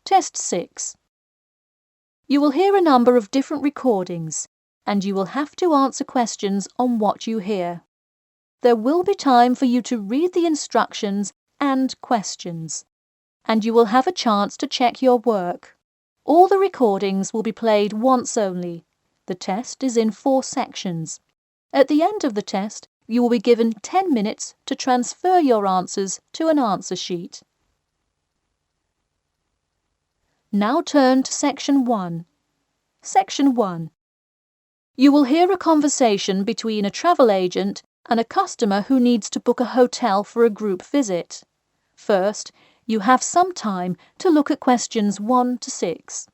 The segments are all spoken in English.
Test 6. You will hear a number of different recordings, and you will have to answer questions on what you hear. There will be time for you to read the instructions and questions, and you will have a chance to check your work. All the recordings will be played once only. The test is in 4 sections. At the end of the test, you will be given 10 minutes to transfer your answers to an answer sheet. Now turn to Section 1. Section 1. You will hear a conversation between a travel agent and a customer who needs to book a hotel for a group visit. First, you have some time to look at questions 1 to 6.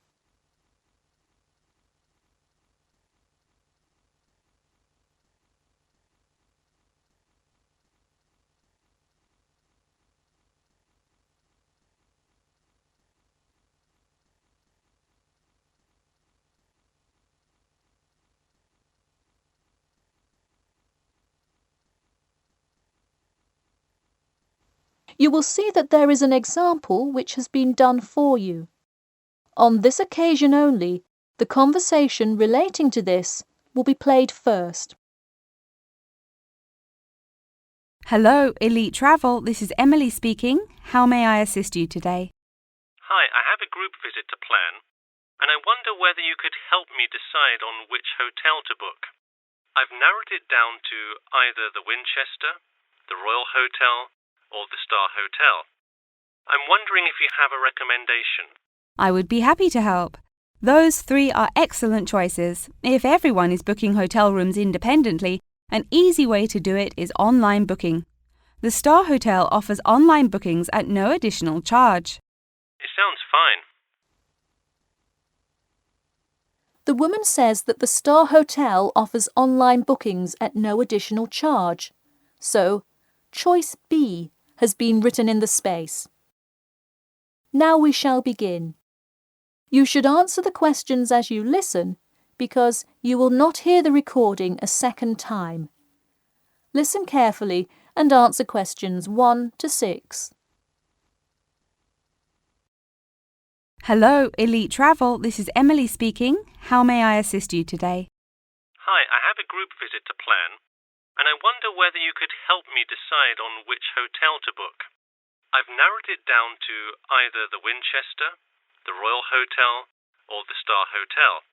You will see that there is an example which has been done for you. On this occasion only, the conversation relating to this will be played first. Hello, Elite Travel. This is Emily speaking. How may I assist you today? Hi, I have a group visit to plan, and I wonder whether you could help me decide on which hotel to book. I've narrowed it down to either the Winchester, the Royal Hotel, or the Star Hotel. I'm wondering if you have a recommendation. I would be happy to help. Those 3 are excellent choices. If everyone is booking hotel rooms independently, an easy way to do it is online booking. The Star Hotel offers online bookings at no additional charge. It sounds fine. The woman says that the Star Hotel offers online bookings at no additional charge. So, choice B has been written in the space. Now we shall begin. You should answer the questions as you listen, because you will not hear the recording a second time. Listen carefully and answer questions 1 to 6. Hello, Elite Travel. This is Emily speaking. How may I assist you today? Hi, I have a group visit to plan, and I wonder whether you could help me decide on which hotel to book. I've narrowed it down to either the Winchester, the Royal Hotel, or the Star Hotel.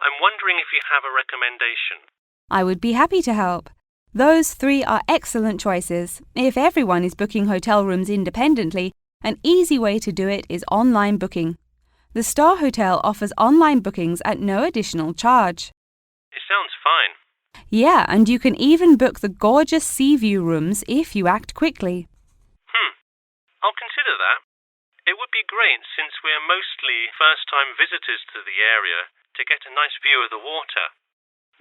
I'm wondering if you have a recommendation. I would be happy to help. Those 3 are excellent choices. If everyone is booking hotel rooms independently, an easy way to do it is online booking. The Star Hotel offers online bookings at no additional charge. It sounds fine. Yeah, and you can even book the gorgeous sea view rooms if you act quickly. I'll consider that. It would be great since we're mostly first-time visitors to the area to get a nice view of the water.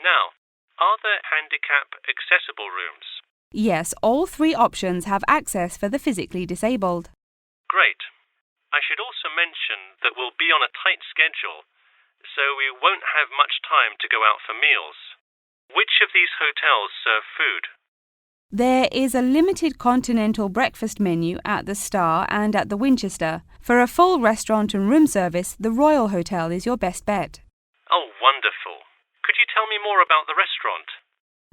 Now, are there handicap-accessible rooms? Yes, all 3 options have access for the physically disabled. Great. I should also mention that we'll be on a tight schedule, so we won't have much time to go out for meals. Which of these hotels serve food? There is a limited continental breakfast menu at the Star and at the Winchester. For a full restaurant and room service, the Royal Hotel is your best bet. Oh, wonderful. Could you tell me more about the restaurant?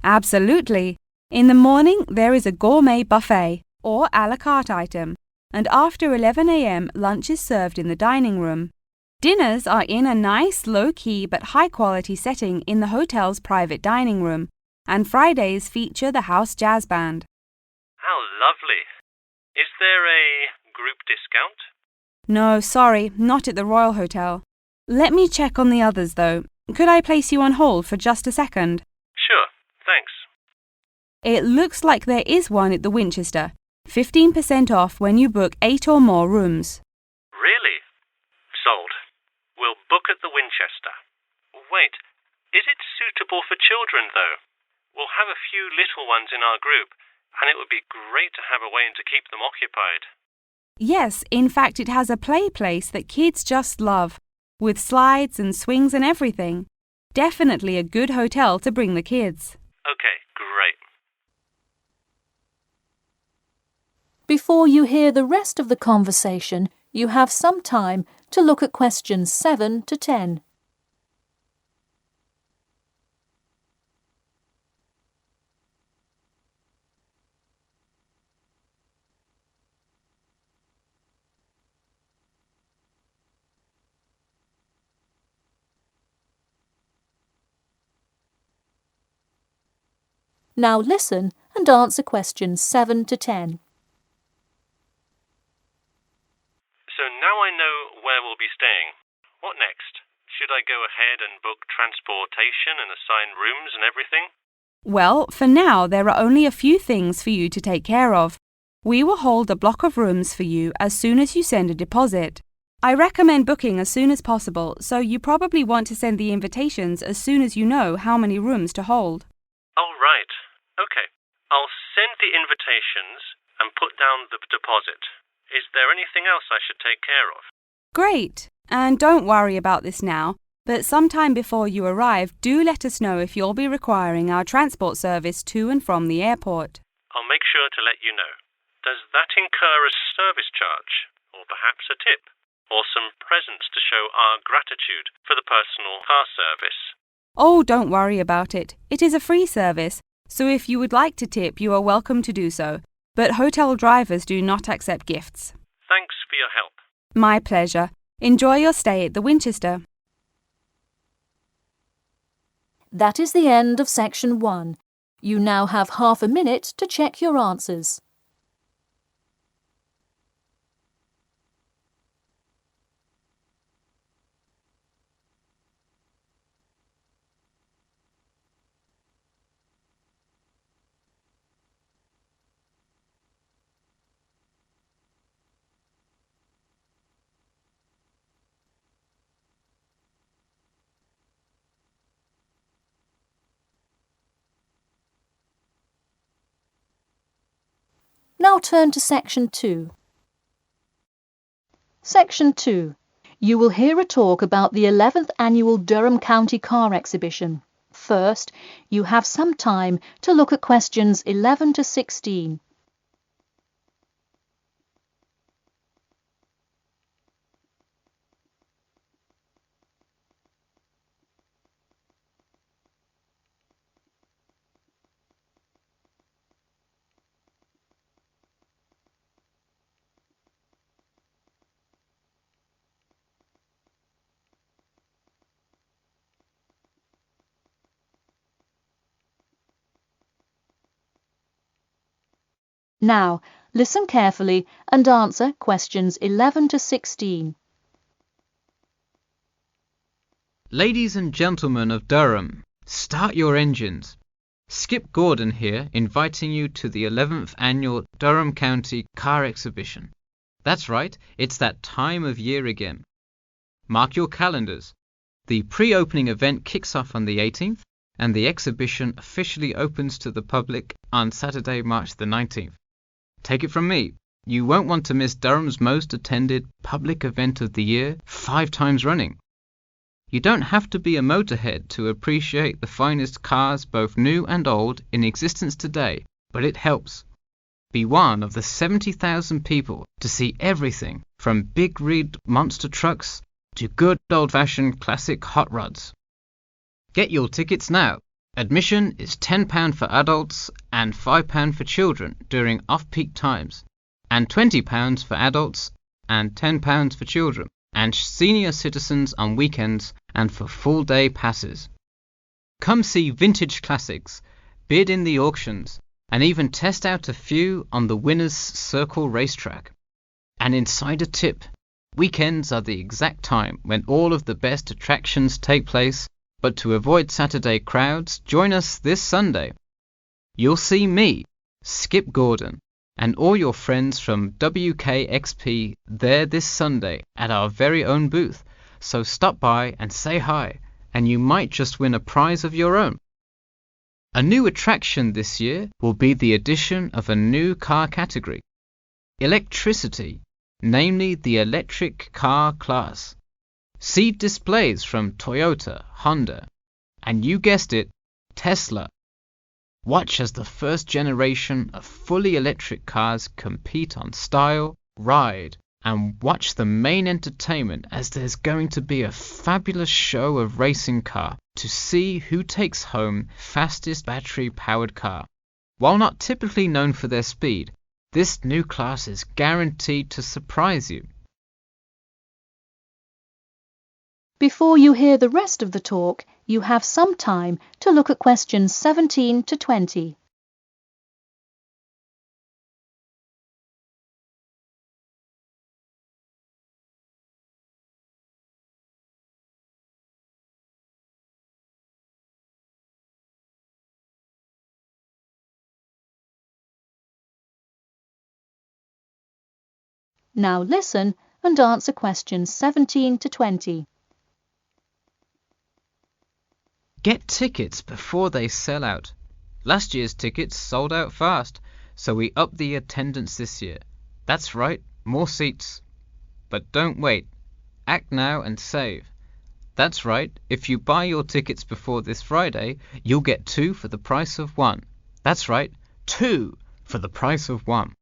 Absolutely. In the morning, there is a gourmet buffet or a la carte item, and after 11 a.m., lunch is served in the dining room. Dinners are in a nice, low-key but high-quality setting in the hotel's private dining room, and Fridays feature the house jazz band. How lovely. Is there a group discount? No, sorry, not at the Royal Hotel. Let me check on the others, though. Could I place you on hold for just a second? Sure, thanks. It looks like there is one at the Winchester. 15% off when you book 8 or more rooms. Really? Sold. We'll book at the Winchester. Wait, is it suitable for children, though? We'll have a few little ones in our group, and it would be great to have a way to keep them occupied. Yes, in fact it has a play place that kids just love, with slides and swings and everything. Definitely a good hotel to bring the kids. Before you hear the rest of the conversation, you have some time to look at questions 7 to 10. Now listen and answer questions 7 to 10. So now I know where we'll be staying. What next? Should I go ahead and book transportation and assign rooms and everything? Well, for now, there are only a few things for you to take care of. We will hold a block of rooms for you as soon as you send a deposit. I recommend booking as soon as possible, so you probably want to send the invitations as soon as you know how many rooms to hold. Oh, right. Okay. I'll send the invitations and put down the deposit. Is there anything else I should take care of? Great! And don't worry about this now, but sometime before you arrive, do let us know if you'll be requiring our transport service to and from the airport. I'll make sure to let you know. Does that incur a service charge? Or perhaps a tip? Or some presents to show our gratitude for the personal car service? Oh, don't worry about it. It is a free service, so if you would like to tip, you are welcome to do so. But hotel drivers do not accept gifts. Thanks for your help. My pleasure. Enjoy your stay at the Winchester. That is the end of section 1. You now have half a minute to check your answers. Now turn to section 2. Section 2. You will hear a talk about the 11th Annual Durham County Car Exhibition. First, you have some time to look at questions 11 to 16. Now, listen carefully and answer questions 11 to 16. Ladies and gentlemen of Durham, start your engines. Skip Gordon here, inviting you to the 11th Annual Durham County Car Exhibition. That's right, it's that time of year again. Mark your calendars. The pre-opening event kicks off on the 18th, and the exhibition officially opens to the public on Saturday, March the 19th. Take it from me, you won't want to miss Durham's most attended public event of the year 5 times running. You don't have to be a motorhead to appreciate the finest cars, both new and old, in existence today, but it helps. Be one of the 70,000 people to see everything from big rig monster trucks to good old-fashioned classic hot rods. Get your tickets now. Admission is £10 for adults and £5 for children during off-peak times, and £20 for adults and £10 for children, and senior citizens on weekends and for full-day passes. Come see vintage classics, bid in the auctions, and even test out a few on the Winners' Circle racetrack. An insider tip: weekends are the exact time when all of the best attractions take place, but to avoid Saturday crowds, join us this Sunday. You'll see me, Skip Gordon, and all your friends from WKXP there this Sunday at our very own booth, so stop by and say hi, and you might just win a prize of your own. A new attraction this year will be the addition of a new car category, electricity, namely the electric car class. See displays from Toyota, Honda, and you guessed it, Tesla. Watch as the first generation of fully electric cars compete on style, ride, and watch the main entertainment as there's going to be a fabulous show of racing car to see who takes home fastest battery-powered car. While not typically known for their speed, this new class is guaranteed to surprise you. Before you hear the rest of the talk, you have some time to look at questions 17 to 20. Now listen and answer questions 17 to 20. Get tickets before they sell out. Last year's tickets sold out fast, so we upped the attendance this year. That's right, more seats. But don't wait. Act now and save. That's right, if you buy your tickets before this Friday, you'll get 2 for the price of 1. That's right, 2 for the price of 1.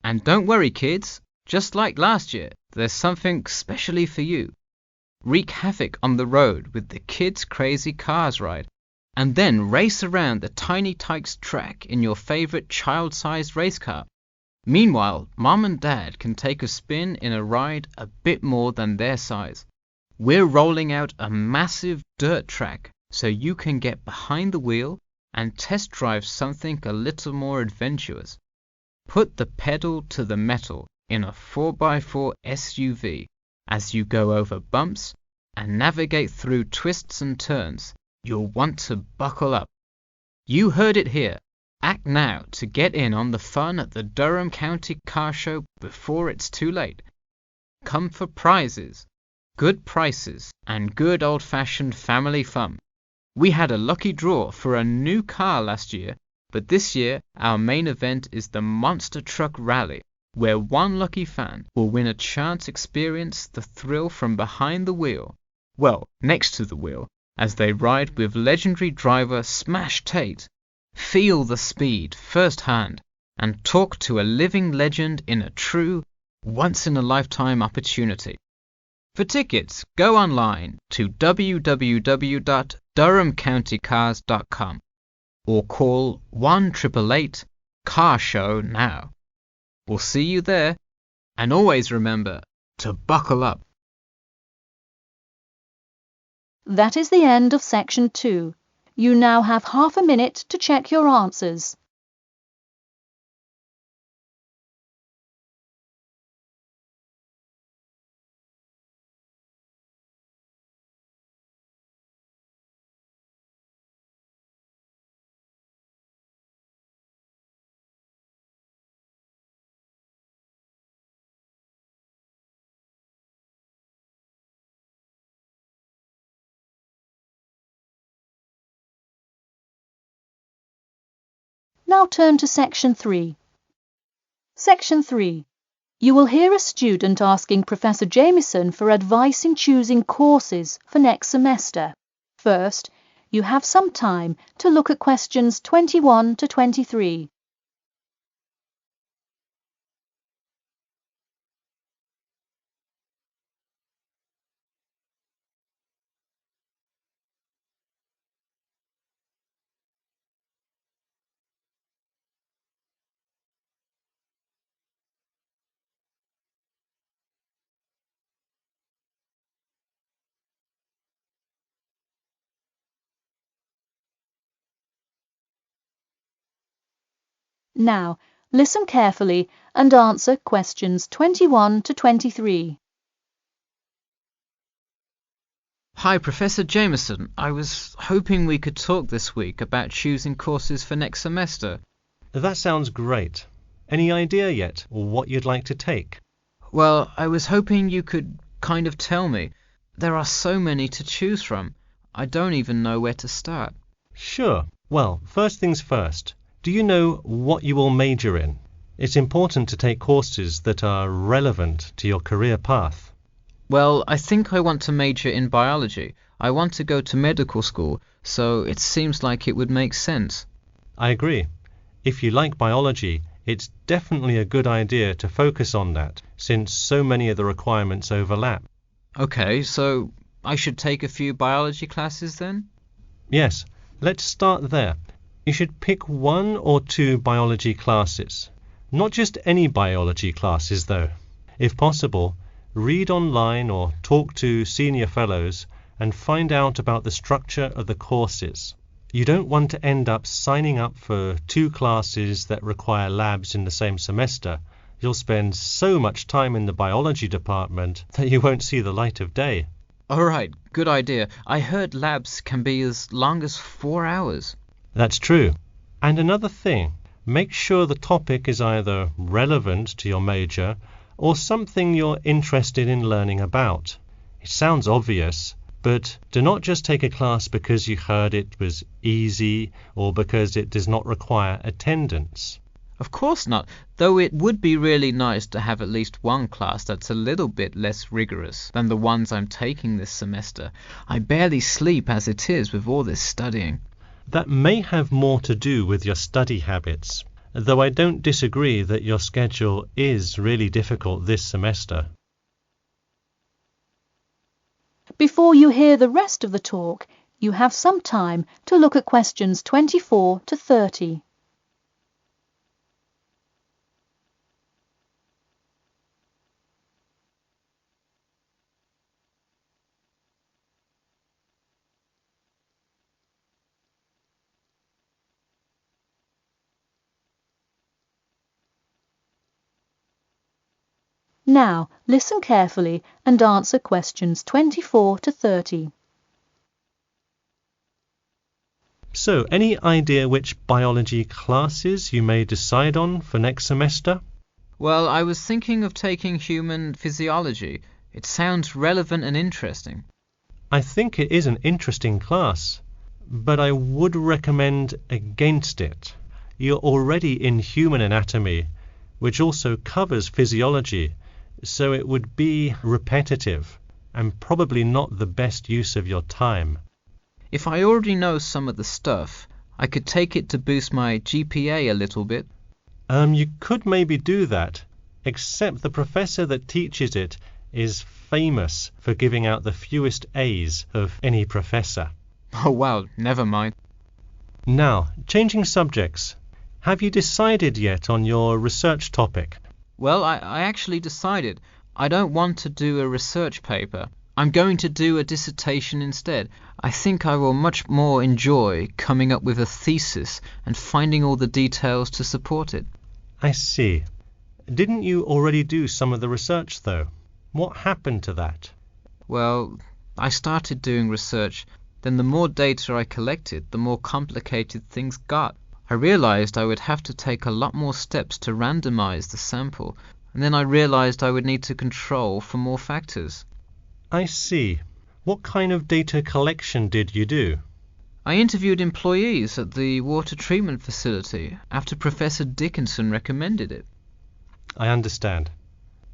And don't worry, kids. Just like last year, there's something specially for you. Wreak havoc on the road with the Kids Crazy Cars ride, and then race around the Tiny Tykes track in your favorite child-sized race car. Meanwhile, Mom and Dad can take a spin in a ride a bit more than their size. We're rolling out a massive dirt track so you can get behind the wheel and test drive something a little more adventurous. Put the pedal to the metal in a 4x4 SUV as you go over bumps and navigate through twists and turns. You'll want to buckle up. You heard it here. Act now to get in on the fun at the Durham County Car Show before it's too late. Come for prizes, good prices, and good old-fashioned family fun. We had a lucky draw for a new car last year, but this year our main event is the Monster Truck Rally, where one lucky fan will win a chance to experience the thrill from behind the wheel, well, next to the wheel, as they ride with legendary driver Smash Tate. Feel the speed firsthand and talk to a living legend in a true, once-in-a-lifetime opportunity. For tickets, go online to www.durhamcountycars.com or call 1-888-CAR-SHOW now. We'll see you there, and always remember to buckle up. That is the end of section 2. You now have half a minute to check your answers. Now turn to section 3. Section 3. You will hear a student asking Professor Jameson for advice in choosing courses for next semester. First, you have some time to look at questions 21 to 23. Now, listen carefully and answer questions 21 to 23. Hi, Professor Jameson. I was hoping we could talk this week about choosing courses for next semester. That sounds great. Any idea yet what you'd like to take? Well, I was hoping you could kind of tell me. There are so many to choose from. I don't even know where to start. Sure. Well, first things first. Do you know what you will major in? It's important to take courses that are relevant to your career path. Well, I think I want to major in biology. I want to go to medical school, so it seems like it would make sense. I agree. If you like biology, it's definitely a good idea to focus on that, since so many of the requirements overlap. Okay, so I should take a few biology classes then? Yes, let's start there. You should pick 1 or 2 biology classes. Not just any biology classes, though. If possible, read online or talk to senior fellows and find out about the structure of the courses. You don't want to end up signing up for 2 classes that require labs in the same semester. You'll spend so much time in the biology department that you won't see the light of day. All right, good idea. I heard labs can be as long as 4 hours. That's true. And another thing, make sure the topic is either relevant to your major or something you're interested in learning about. It sounds obvious, but do not just take a class because you heard it was easy or because it does not require attendance. Of course not, though it would be really nice to have at least one class that's a little bit less rigorous than the ones I'm taking this semester. I barely sleep as it is with all this studying. That may have more to do with your study habits, though I don't disagree that your schedule is really difficult this semester. Before you hear the rest of the talk, you have some time to look at questions 24 to 30. Now, listen carefully and answer questions 24 to 30. So, any idea which biology classes you may decide on for next semester? Well, I was thinking of taking human physiology. It sounds relevant and interesting. I think it is an interesting class, but I would recommend against it. You're already in human anatomy, which also covers physiology, so it would be repetitive and probably not the best use of your time. If I already know some of the stuff, I could take it to boost my GPA a little bit. You could maybe do that, except the professor that teaches it is famous for giving out the fewest A's of any professor. Oh wow, never mind. Now, changing subjects. Have you decided yet on your research topic? Well, I actually decided I don't want to do a research paper. I'm going to do a dissertation instead. I think I will much more enjoy coming up with a thesis and finding all the details to support it. I see. Didn't you already do some of the research, though? What happened to that? Well, I started doing research, then the more data I collected, the more complicated things got. I realized I would have to take a lot more steps to randomize the sample, and then I realized I would need to control for more factors. I see. What kind of data collection did you do? I interviewed employees at the water treatment facility after Professor Dickinson recommended it. I understand.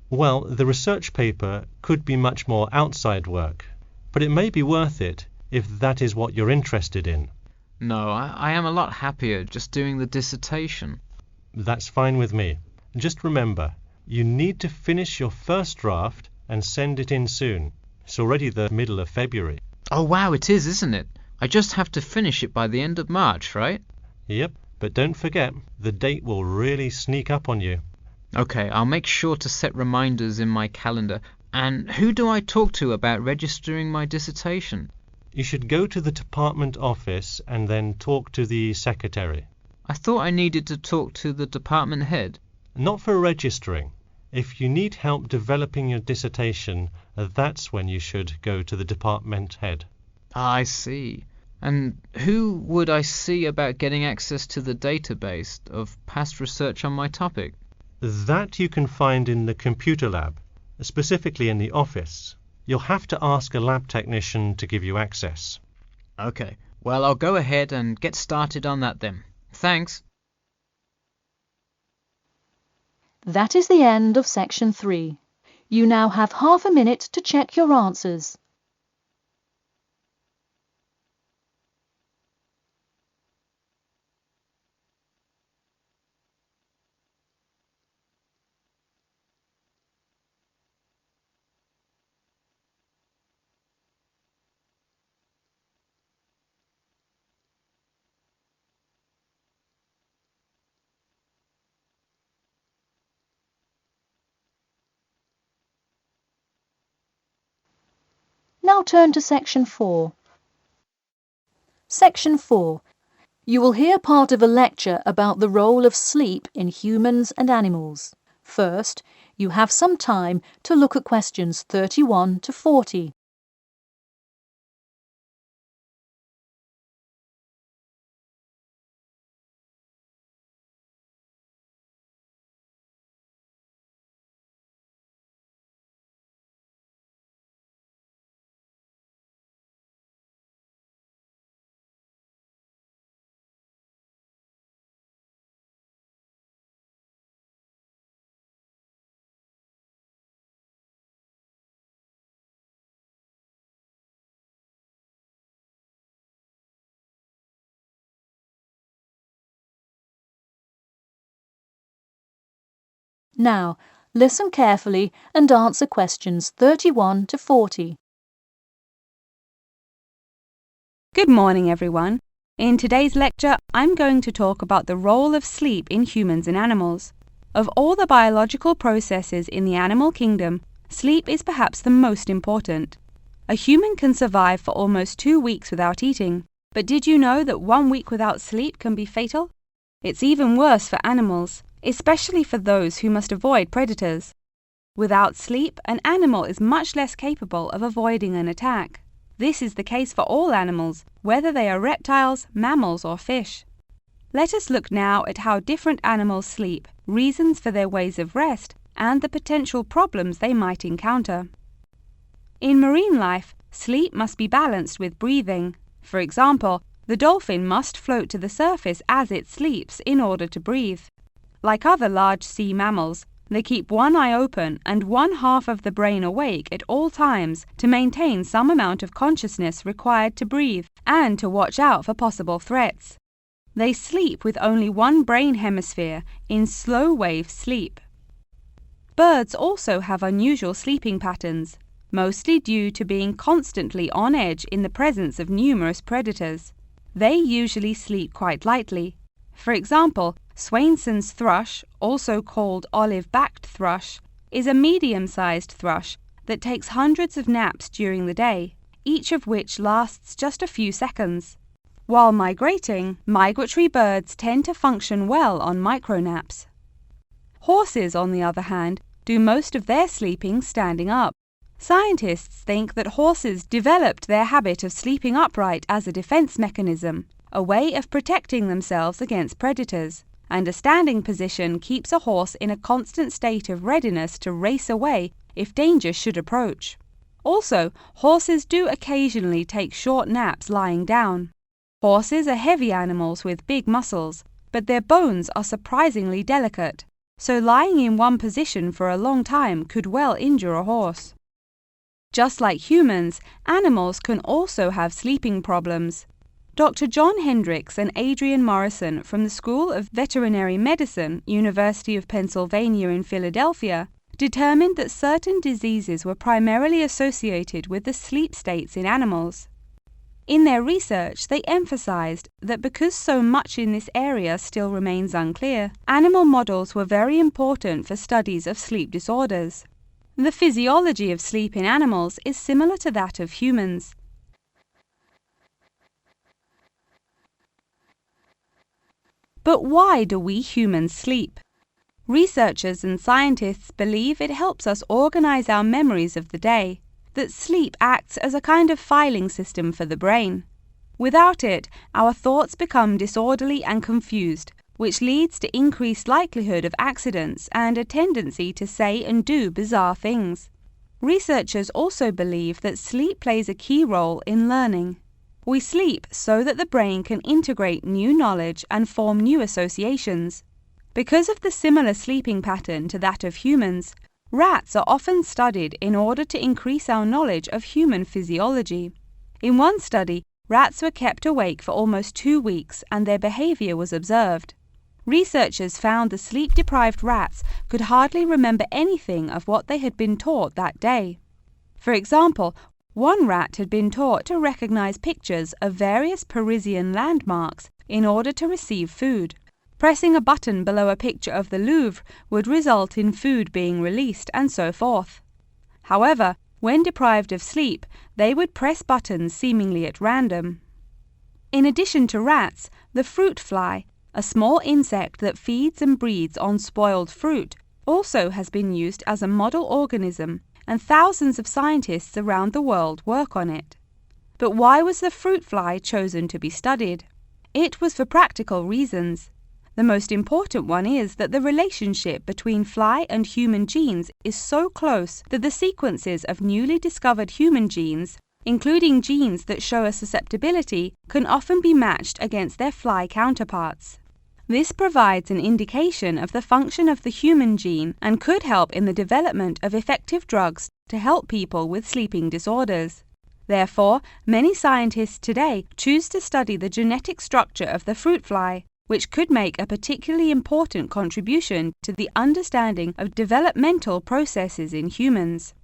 Well, the research paper could be much more outside work, but it may be worth it if that is what you're interested in. No, I am a lot happier just doing the dissertation. That's fine with me. Just remember, you need to finish your first draft and send it in soon. It's already the middle of February. Oh wow, it is, isn't it? I just have to finish it by the end of March, right? Yep, but don't forget, the date will really sneak up on you. Okay, I'll make sure to set reminders in my calendar. And who do I talk to about registering my dissertation? You should go to the department office and then talk to the secretary. I thought I needed to talk to the department head. Not for registering. If you need help developing your dissertation, that's when you should go to the department head. I see. And who would I see about getting access to the database of past research on my topic? That you can find in the computer lab, specifically in the office. You'll have to ask a lab technician to give you access. Okay, well, I'll go ahead and get started on that then. Thanks. That is the end of section 3. You now have half a minute to check your answers. Now turn to Section 4. Section 4. You will hear part of a lecture about the role of sleep in humans and animals. First, you have some time to look at questions 31 to 40. Now, listen carefully and answer questions 31 to 40. Good morning, everyone. In today's lecture, I'm going to talk about the role of sleep in humans and animals. Of all the biological processes in the animal kingdom, sleep is perhaps the most important. A human can survive for almost 2 weeks without eating, but did you know that 1 week without sleep can be fatal? It's even worse for animals, especially for those who must avoid predators. Without sleep, an animal is much less capable of avoiding an attack. This is the case for all animals, whether they are reptiles, mammals, or fish. Let us look now at how different animals sleep, reasons for their ways of rest, and the potential problems they might encounter. In marine life, sleep must be balanced with breathing. For example, the dolphin must float to the surface as it sleeps in order to breathe. Like other large sea mammals, they keep one eye open and one half of the brain awake at all times to maintain some amount of consciousness required to breathe and to watch out for possible threats. They sleep with only one brain hemisphere in slow wave sleep. Birds also have unusual sleeping patterns, mostly due to being constantly on edge in the presence of numerous predators. They usually sleep quite lightly. For example, Swainson's thrush, also called olive-backed thrush, is a medium-sized thrush that takes hundreds of naps during the day, each of which lasts just a few seconds. While migrating, migratory birds tend to function well on micronaps. Horses, on the other hand, do most of their sleeping standing up. Scientists think that horses developed their habit of sleeping upright as a defense mechanism, a way of protecting themselves against predators, and a standing position keeps a horse in a constant state of readiness to race away if danger should approach. Also, horses do occasionally take short naps lying down. Horses are heavy animals with big muscles, but their bones are surprisingly delicate, so lying in one position for a long time could well injure a horse. Just like humans, animals can also have sleeping problems. Dr. John Hendricks and Adrian Morrison from the School of Veterinary Medicine, University of Pennsylvania in Philadelphia, determined that certain diseases were primarily associated with the sleep states in animals. In their research, they emphasized that because so much in this area still remains unclear, animal models were very important for studies of sleep disorders. The physiology of sleep in animals is similar to that of humans. But why do we humans sleep? Researchers and scientists believe it helps us organize our memories of the day, that sleep acts as a kind of filing system for the brain. Without it, our thoughts become disorderly and confused, which leads to increased likelihood of accidents and a tendency to say and do bizarre things. Researchers also believe that sleep plays a key role in learning. We sleep so that the brain can integrate new knowledge and form new associations. Because of the similar sleeping pattern to that of humans, rats are often studied in order to increase our knowledge of human physiology. In one study, rats were kept awake for almost 2 weeks and their behavior was observed. Researchers found the sleep-deprived rats could hardly remember anything of what they had been taught that day. For example, one rat had been taught to recognize pictures of various Parisian landmarks in order to receive food. Pressing a button below a picture of the Louvre would result in food being released, and so forth. However, When deprived of sleep, they would press buttons seemingly at random. In addition to rats, the fruit fly, a small insect that feeds and breeds on spoiled fruit, also has been used as a model organism, and thousands of scientists around the world work on it. But why was the fruit fly chosen to be studied? It was for practical reasons. The most important one is that the relationship between fly and human genes is so close that the sequences of newly discovered human genes, including genes that show a susceptibility, can often be matched against their fly counterparts. This provides an indication of the function of the human gene and could help in the development of effective drugs to help people with sleeping disorders. Therefore, many scientists today choose to study the genetic structure of the fruit fly, which could make a particularly important contribution to the understanding of developmental processes in humans.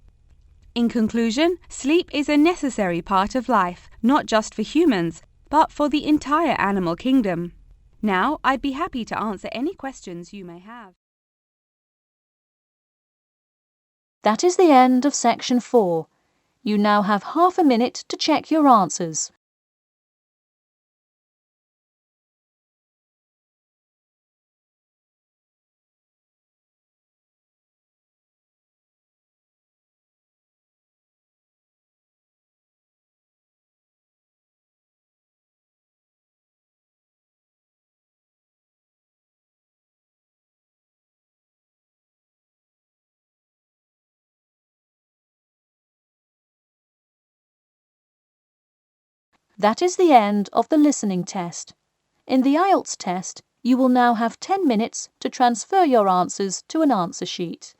In conclusion, sleep is a necessary part of life, not just for humans, but for the entire animal kingdom. Now, I'd be happy to answer any questions you may have. That is the end of section 4. You now have half a minute to check your answers. That is the end of the listening test. In the Ielts test, you will now have 10 minutes to transfer your answers to an answer sheet.